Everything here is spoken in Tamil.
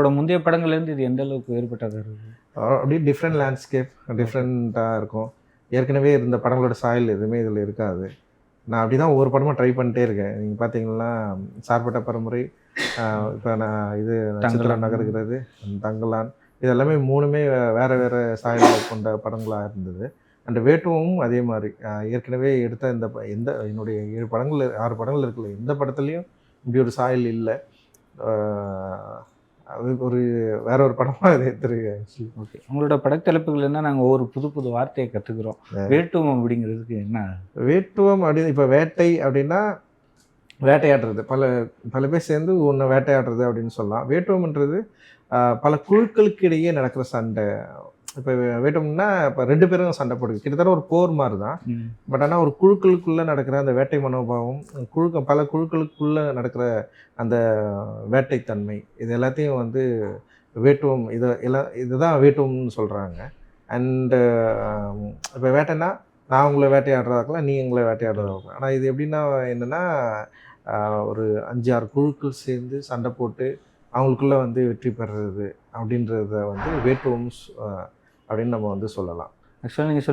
அவரோட முந்தைய படங்கள்லேருந்து இது எந்த அளவுக்கு வேறுபட்டதாக இருக்குது? அப்படியே டிஃப்ரெண்ட் லேண்ட்ஸ்கேப் டிஃப்ரெண்ட்டாக இருக்கும். ஏற்கனவே இருந்த படங்களோட சாயல் எதுவுமே இதில் இருக்காது. நான் அப்படி தான் ஒவ்வொரு படமும் ட்ரை பண்ணிட்டே இருக்கேன். நீங்கள் பார்த்தீங்கன்னா சார்பட்ட பரம்பரை, இப்போ நான் இது நட்சத்திரம் நகர்கிறது, தங்கலான், இது எல்லாமே 3மே வேறு வேறு சாயல்களை கொண்ட படங்களாக இருந்தது. அண்ட் வேட்டுவமும் அதே மாதிரி ஏற்கனவே எடுத்த இந்த எந்த என்னுடைய 7 படங்கள் 6 படங்கள் இருக்குல்ல, எந்த படத்துலையும் இப்படி ஒரு சாயல் இல்லை. அது ஒரு வேற ஒரு படமாக அதை எடுத்துருக்கேன் ஆக்சுவலி. ஓகே. உங்களோட படத்தலைப்புகள் என்ன? நாங்கள் ஒவ்வொரு புது புது வார்த்தையை கற்றுக்குறோம். வேட்டுவம் அப்படிங்கிறதுக்கு என்ன? வேட்டுவம் அப்படின்னு இப்போ வேட்டை அப்படின்னா வேட்டையாடுறது, பல பேர் சேர்ந்து ஒன்று வேட்டையாடுறது அப்படின்னு சொல்லலாம். வேட்டுவம்ன்றது பல குழுக்களுக்கு இடையே நடக்கிற சண்டை. இப்போ வேட்டுவம்னா இப்போ 2 பேரும் சண்டை போடுது, கிட்டத்தட்ட ஒரு போர் மாதிரி தான். பட் ஆனால் ஒரு குழுக்களுக்குள்ளே நடக்கிற அந்த வேட்டை மனோபாவம், பல குழுக்களுக்குள்ளே நடக்கிற அந்த வேட்டைத்தன்மை, இது எல்லாத்தையும் வந்து வேட்டுவம், இதுதான் வேட்டுவம்னு சொல்கிறாங்க. அண்டு இப்போ வேட்டைன்னா நான் உங்களை வேட்டையாடுறதாக்கலாம், நீ எங்களை வேட்டையாடுறதாக்கலாம். ஆனால் இது எப்படின்னா என்னென்னா ஒரு 5-6 குழுக்கள் சேர்ந்து சண்டை போட்டு அவங்களுக்குள்ளே வந்து வெற்றி பெறுறது அப்படின்றத வந்து வேட்டுவம் அப்படின்னு நம்ம வந்து சொல்லலாம். ஆக்சுவலாக நீங்கள்